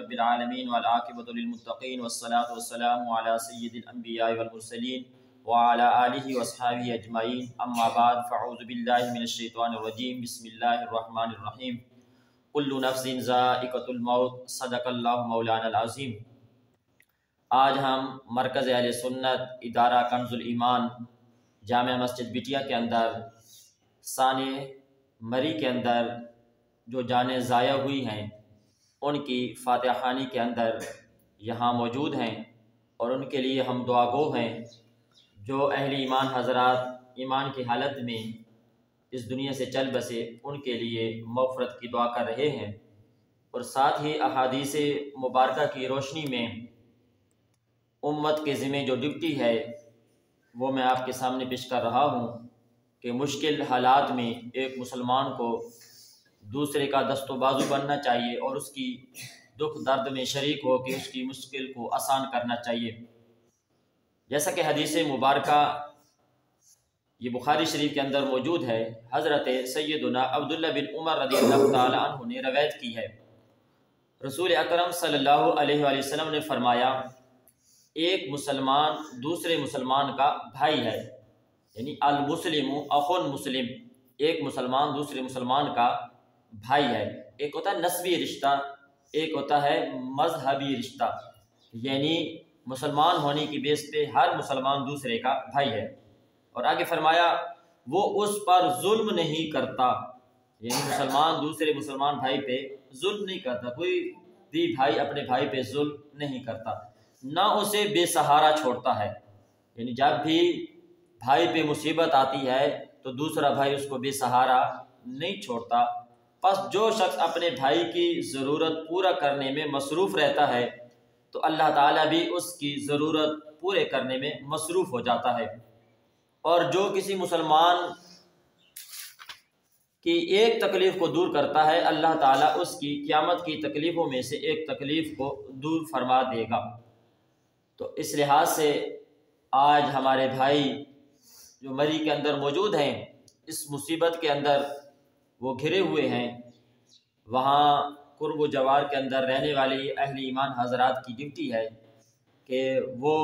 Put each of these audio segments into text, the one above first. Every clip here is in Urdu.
رب العالمین والعاقبۃ للمتقین والصلاۃ والسلام علی سید الانبیاء والمرسلین وعلی آلہ واصحابہ اجمعین، اما بعد فاعوذ باللہ من الشیطان الرجیم، بسم اللہ الرحمن الرحیم۔ کل نفس ذائقۃ الموت، صدق اللہ مولانا العظیم۔ آج ہم مرکز اہل سنت ادارہ کنز الایمان جامع مسجد بٹیا کے اندر سانِ مری کے اندر جو جانیں ضائع ہوئی ہیں ان کی فاتحہ خوانی کے اندر یہاں موجود ہیں، اور ان کے لیے ہم دعا گو ہیں۔ جو اہل ایمان حضرات ایمان کی حالت میں اس دنیا سے چل بسے ان کے لیے مغفرت کی دعا کر رہے ہیں، اور ساتھ ہی احادیث مبارکہ کی روشنی میں امت کے ذمہ جو ڈیوٹی ہے وہ میں آپ کے سامنے پیش کر رہا ہوں کہ مشکل حالات میں ایک مسلمان کو دوسرے کا دست و بازو بننا چاہیے اور اس کی دکھ درد میں شریک ہو کے اس کی مشکل کو آسان کرنا چاہیے۔ جیسا کہ حدیث مبارکہ یہ بخاری شریف کے اندر موجود ہے، حضرت سیدنا عبداللہ بن عمر رضی اللہ تعالی عنہ نے روایت کی ہے، رسول اکرم صلی اللہ علیہ وآلہ وسلم نے فرمایا ایک مسلمان دوسرے مسلمان کا بھائی ہے، یعنی المسلم اخو مسلم، ایک مسلمان دوسرے مسلمان کا بھائی ہے۔ ایک ہوتا ہے نسبی رشتہ، ایک ہوتا ہے مذہبی رشتہ، یعنی مسلمان ہونے کی بیس پہ ہر مسلمان دوسرے کا بھائی ہے۔ اور آگے فرمایا وہ اس پر ظلم نہیں کرتا، یعنی مسلمان دوسرے مسلمان بھائی پہ ظلم نہیں کرتا، کوئی بھی بھائی اپنے بھائی پہ ظلم نہیں کرتا، نہ اسے بے سہارا چھوڑتا ہے، یعنی جب بھی بھائی پہ مصیبت آتی ہے تو دوسرا بھائی اس کو بے سہارا نہیں چھوڑتا۔ پس جو شخص اپنے بھائی کی ضرورت پورا کرنے میں مصروف رہتا ہے تو اللہ تعالیٰ بھی اس کی ضرورت پورے کرنے میں مصروف ہو جاتا ہے، اور جو کسی مسلمان کی ایک تکلیف کو دور کرتا ہے اللہ تعالیٰ اس کی قیامت کی تکلیفوں میں سے ایک تکلیف کو دور فرما دے گا۔ تو اس لحاظ سے آج ہمارے بھائی جو مری کے اندر موجود ہیں، اس مصیبت کے اندر وہ گھرے ہوئے ہیں، وہاں قرب و جوار کے اندر رہنے والے اہل ایمان حضرات کی ڈیوٹی ہے کہ وہ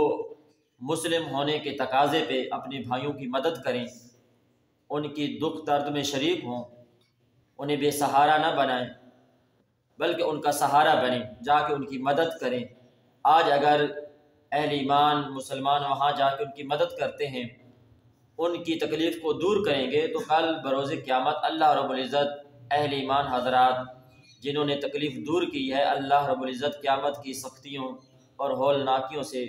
مسلم ہونے کے تقاضے پہ اپنے بھائیوں کی مدد کریں، ان کی دکھ درد میں شریک ہوں، انہیں بے سہارا نہ بنائیں بلکہ ان کا سہارا بنیں، جا کے ان کی مدد کریں۔ آج اگر اہل ایمان مسلمان وہاں جا کے ان کی مدد کرتے ہیں، ان کی تکلیف کو دور کریں گے، تو کل بروز قیامت اللہ رب العزت اہل ایمان حضرات جنہوں نے تکلیف دور کی ہے، اللہ رب العزت قیامت کی سختیوں اور ہولناکیوں سے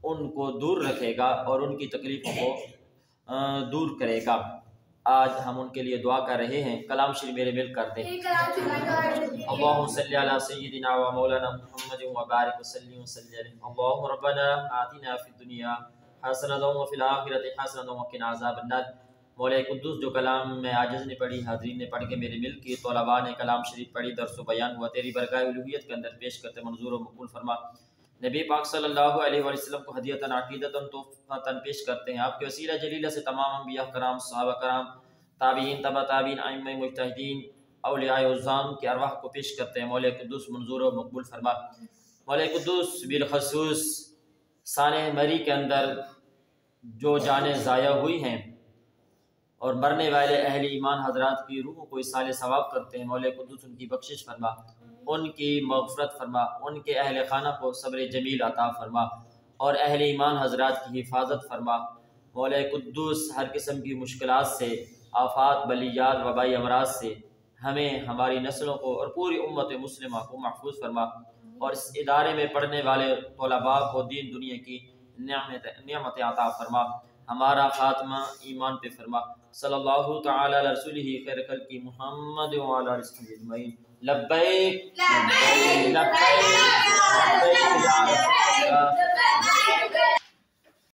ان کو دور رکھے گا اور ان کی تکلیفوں کو دور کرے گا۔ آج ہم ان کے لیے دعا کر رہے ہیں، کلام شریف میرے مل کر دیں۔ اللہم صلی علی سیدنا و مولانا محمد و بارک وسلم وسلم علیہ۔ اللہم ربنا آتنا فی الدنیا حسنۃ وفی الآخرۃ حسنۃ وقنا عذاب النار۔ مولا قدوس جو کلام میں عاجز نے پڑھی، حاضرین نے پڑھ کے میرے مل کی، طلباء نے کلام شریف پڑھی، درس و بیان ہوا، تیری برگاہ الوہیت کے اندر پیش کرتے منظور و مقبول فرما۔ نبی پاک صلی اللہ علیہ وآلہ وسلم کو ہدیۃ عقیدۃ تحفۃ پیش کرتے ہیں، آپ کے وسیلہ جلیلہ سے تمام انبیاء کرام، صحابہ کرام، تابعین، تبع تابعین، ائمہ مجتہدین، اولیاء عظام کی ارواح کو پیش کرتے ہیں، مولا قدوس منظور و مقبول فرما۔ مولا قدوس بالخصوص سانِ مری کے اندر جو جانیں ضائع ہوئی ہیں اور مرنے والے اہل ایمان حضرات کی روحوں کو اصال ثواب کرتے ہیں، مولا قدوس ان کی بخشش فرما، ان کی مغفرت فرما، ان کے اہل خانہ کو صبر جمیل عطا فرما، اور اہل ایمان حضرات کی حفاظت فرما۔ مولا قدوس ہر قسم کی مشکلات سے، آفات، بلیات، وبائی امراض سے ہمیں، ہماری نسلوں کو اور پوری امت مسلمہ کو محفوظ فرما، اور اس ادارے میں پڑھنے والے طلباء کو دین دنیا کی نعمت عطا فرما، ہمارا خاتمہ ایمان پہ فرما۔ صلی اللہ تعالی علی رسولہ خیر خلق محمد وعلی آلہ وصحبہ اجمعین۔ لبیک لبیک لبیک لبیک یا رسول اللہ۔